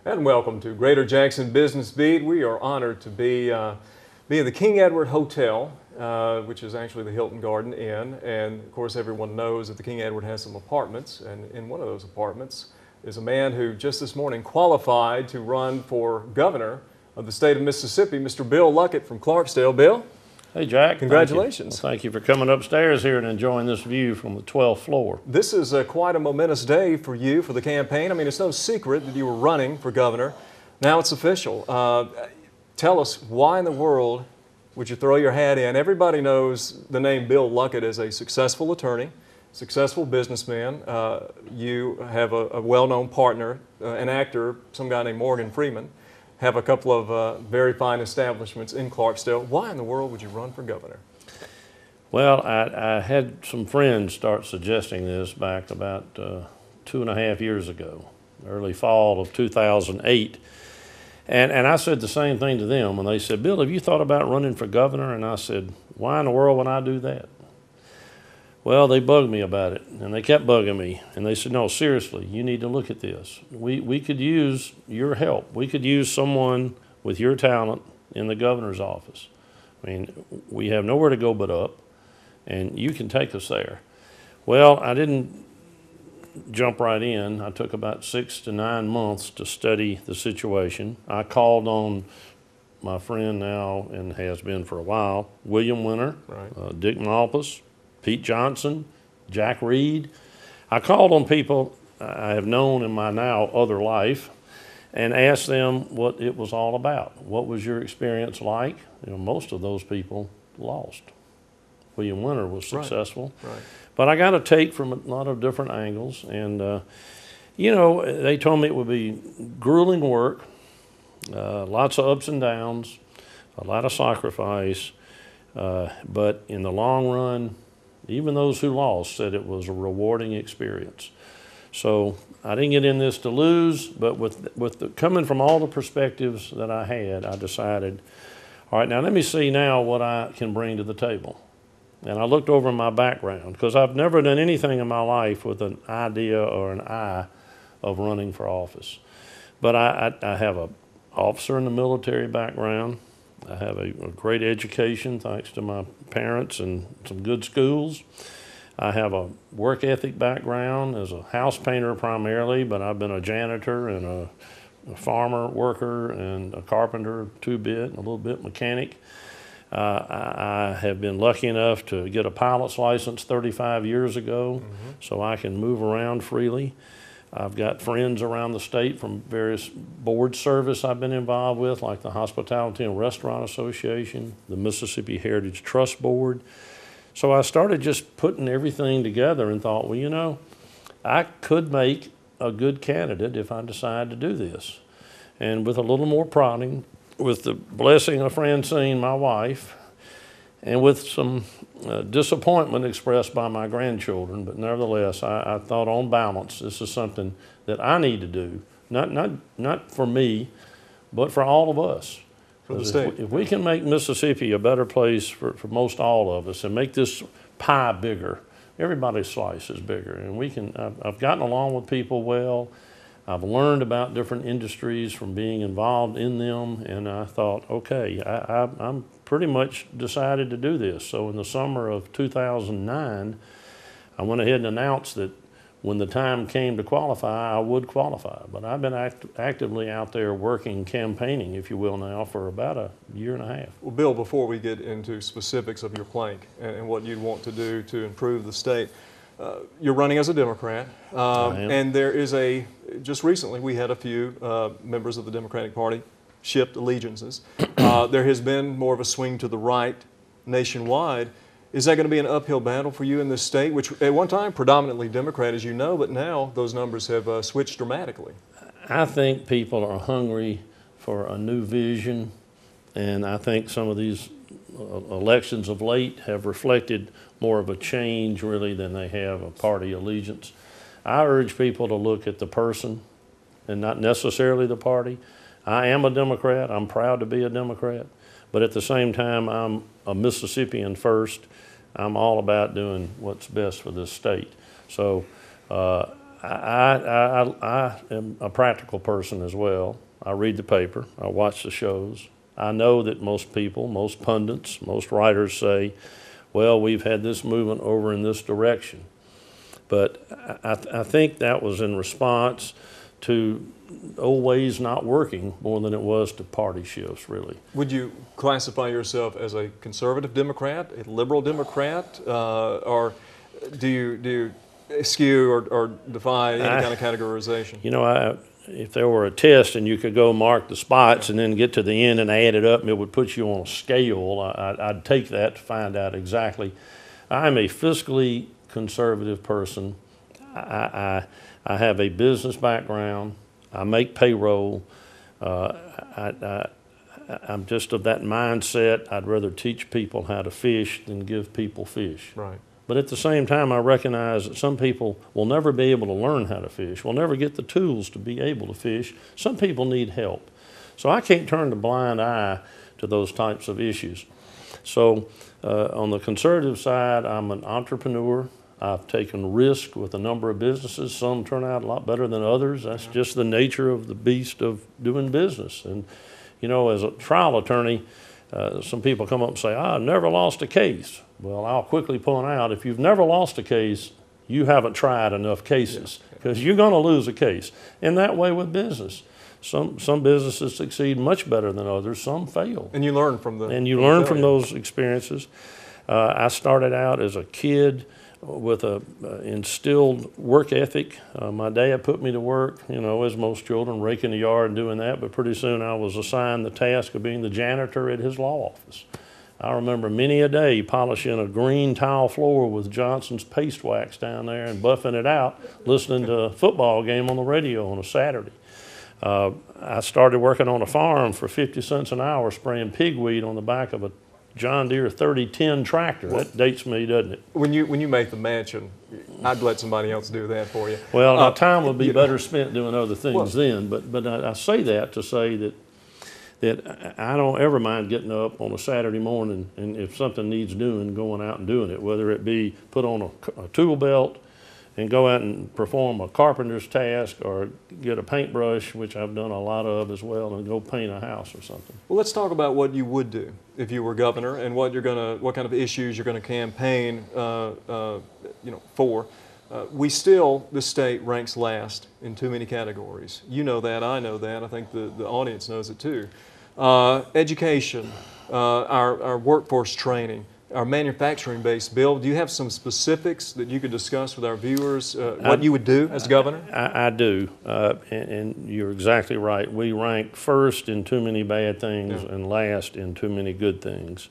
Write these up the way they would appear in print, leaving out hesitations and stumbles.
And welcome to Greater Jackson Business Beat. We are honored to be in the King Edward Hotel, which is actually the Hilton Garden Inn. And of course, everyone knows that the King Edward has some apartments. And in one of those apartments is a man who just this morning qualified to run for governor of the state of Mississippi, Mr. Bill Luckett from Clarksdale. Bill? Hey, Jack. Congratulations. Thank you for coming upstairs here and enjoying this view from the 12th floor. This is quite a momentous day for you, for the campaign. I mean, it's no secret that you were running for governor. Now it's official. Tell us, why in the world would you throw your hat in? Everybody knows the name Bill Luckett as a successful attorney, successful businessman. You have a well-known partner, an actor, some guy named Morgan Freeman. Have a couple of very fine establishments in Clarksdale. Why in the world would you run for governor? Well, I had some friends start suggesting this back about 2.5 years ago, early fall of 2008. And I said the same thing to them when they said, Bill, have you thought about running for governor? And I said, why in the world would I do that? Well, they bugged me about it, and they kept bugging me. And they said, no, seriously, you need to look at this. We could use your help. We could use someone with your talent in the governor's office. I mean, we have nowhere to go but up, and you can take us there. Well, I didn't jump right in. I took about 6 to 9 months to study the situation. I called on my friend now, and has been for a while, William Winter, right. Dick Malpas, Pete Johnson, Jack Reed. I called on people I have known in my now other life and asked them what it was all about. What was your experience like? You know, most of those people lost. William Winter was successful. Right. But I got a take from a lot of different angles. And, you know, they told me it would be grueling work, lots of ups and downs, a lot of sacrifice. But in the long run, even those who lost said it was a rewarding experience. So I didn't get in this to lose, but coming from all the perspectives that I had, I decided, all right, now let me see now what I can bring to the table. And I looked over my background, because I've never done anything in my life with an idea or an eye of running for office. But I have an officer in the military background. I have a great education thanks to my parents and some good schools. I have a work ethic background as a house painter primarily, but I've been a janitor and a farmer worker and a carpenter, 2-bit, and a little bit mechanic. I have been lucky enough to get a pilot's license 35 years ago, so I can move around freely. I've got friends around the state from various board service I've been involved with, like the Hospitality and Restaurant Association, the Mississippi Heritage Trust Board. So I started just putting everything together and thought, well, you know, I could make a good candidate if I decide to do this. And with a little more prodding, with the blessing of Francine, my wife, and with some disappointment expressed by my grandchildren, but nevertheless, I thought on balance, this is something that I need to do, not for me, but for all of us. For the state. If we can make Mississippi a better place for most all of us and make this pie bigger, everybody's slice is bigger, and we can. I've gotten along with people well. I've learned about different industries from being involved in them, and I thought, okay, I'm pretty much decided to do this. So in the summer of 2009, I went ahead and announced that when the time came to qualify, I would qualify. But I've been actively out there working, campaigning, if you will, now for about a year and a half. Well, Bill, before we get into specifics of your plank and what you'd want to do to improve the state, you're running as a Democrat, and there is just recently we had a few members of the Democratic Party shift allegiances. There has been more of a swing to the right nationwide. Is that going to be an uphill battle for you in this state, which at one time predominantly Democrat, as you know, but now those numbers have switched dramatically? I think people are hungry for a new vision, and I think some of these elections of late have reflected more of a change really than they have a party allegiance. I urge people to look at the person and not necessarily the party. I am a Democrat. I'm proud to be a Democrat. But at the same time, I'm a Mississippian first. I'm all about doing what's best for this state. So I am a practical person as well. I read the paper, I watch the shows. I know that most people, most pundits, most writers say, well, we've had this movement over in this direction. But I think that was in response to old ways not working more than it was to party shifts, really. Would you classify yourself as a conservative Democrat, a liberal Democrat, or do you skew or defy any kind of categorization? You know, if there were a test and you could go mark the spots and then get to the end and add it up and it would put you on a scale, I'd take that to find out exactly. I'm a fiscally conservative person. I have a business background. I make payroll. I'm just of that mindset. I'd rather teach people how to fish than give people fish. Right. But at the same time, I recognize that some people will never be able to learn how to fish, will never get the tools to be able to fish. Some people need help. So I can't turn a blind eye to those types of issues. So on the conservative side, I'm an entrepreneur. I've taken risk with a number of businesses. Some turn out a lot better than others. That's just the nature of the beast of doing business. And, you know, as a trial attorney, some people come up and say, I've never lost a case. Well, I'll quickly point out, if you've never lost a case, you haven't tried enough cases, because you're going to lose a case. And that way with business. Some businesses succeed much better than others. Some fail. And you learn from the And you learn from those experiences. I started out as a kid with a instilled work ethic. My dad put me to work, you know, as most children, raking the yard and doing that, but pretty soon I was assigned the task of being the janitor at his law office. I remember many a day polishing a green tile floor with Johnson's paste wax down there and buffing it out, listening to a football game on the radio on a Saturday. I started working on a farm for 50 cents an hour, spraying pigweed on the back of a John Deere 3010 tractor. That dates me, doesn't it? When you make the mansion, I'd let somebody else do that for you. Well, my time would be better spent doing other things then. But I say that to say that I don't ever mind getting up on a Saturday morning and if something needs doing, going out and doing it, whether it be put on a tool belt and go out and perform a carpenter's task, or get a paintbrush, which I've done a lot of as well, and go paint a house or something. Well, let's talk about what you would do if you were governor, and what kind of issues you're gonna campaign, for. This state ranks last in too many categories. You know that, I know that. I think the audience knows it too. Education, our workforce training, our manufacturing-based bill. Do you have some specifics that you could discuss with our viewers, what you would do as governor? I do, and you're exactly right. We rank first in too many bad things and last in too many good things.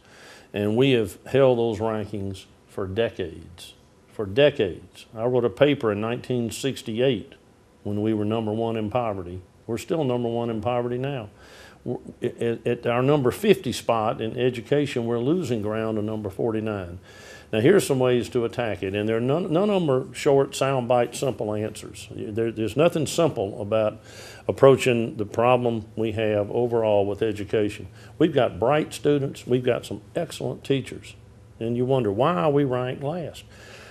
And we have held those rankings for decades. For decades. I wrote a paper in 1968 when we were #1 in poverty. We're still #1 in poverty now. At our number 50 spot in education, we're losing ground to number 49. Now, here's some ways to attack it, and none of them are short, soundbite, simple answers. There's nothing simple about approaching the problem we have overall with education. We've got bright students, we've got some excellent teachers, and you wonder, why are we ranked last?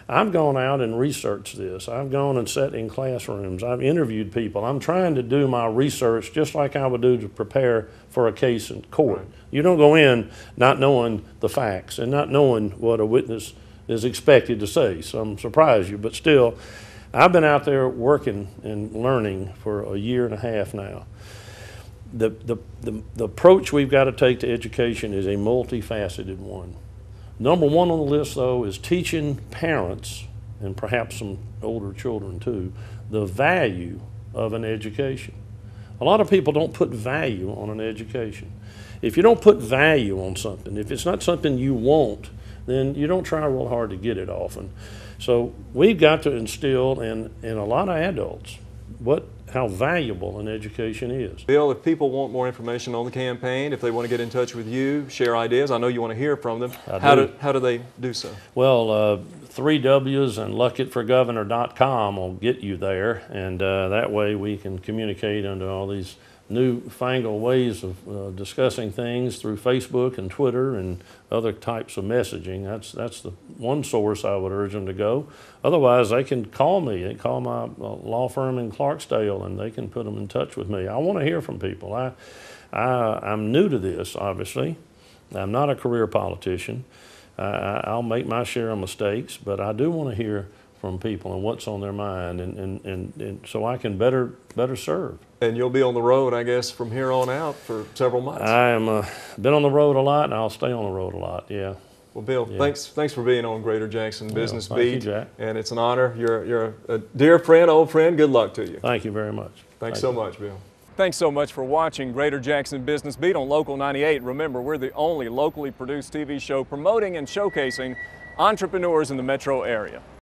I've gone out and researched this. I've gone and sat in classrooms. I've interviewed people. I'm trying to do my research just like I would do to prepare for a case in court. Right. You don't go in not knowing the facts and not knowing what a witness is expected to say. Some surprise you, but still, I've been out there working and learning for a year and a half now. The approach we've got to take to education is a multifaceted one. #1 on the list, though, is teaching parents, and perhaps some older children too, the value of an education. A lot of people don't put value on an education. If you don't put value on something, if it's not something you want, then you don't try real hard to get it often. So we've got to instill in a lot of adults how valuable an education is. Bill, if people want more information on the campaign, if they want to get in touch with you, share ideas, I know you want to hear from them. How do they do so? Well, 3 W's and LuckettForGovernor.com will get you there, and that way we can communicate under all these newfangled ways of discussing things through Facebook and Twitter and other types of messaging. That's the one source I would urge them to go. Otherwise, they can call me. They call my law firm in Clarksdale, and they can put them in touch with me. I want to hear from people. I'm new to this, obviously. I'm not a career politician. I'll make my share of mistakes, but I do want to hear from people and what's on their mind, and so I can better serve. And you'll be on the road, I guess, from here on out for several months. I am been on the road a lot, and I'll stay on the road a lot. Yeah. Well, Bill, Yeah. thanks for being on Greater Jackson Business Thank you, Beat, Jack. and it's an honor. You're a dear friend, old friend. Good luck to you. Thank you very much. Thanks so much, Bill. Thanks so much for watching Greater Jackson Business Beat on Local 98. Remember, we're the only locally produced TV show promoting and showcasing entrepreneurs in the metro area.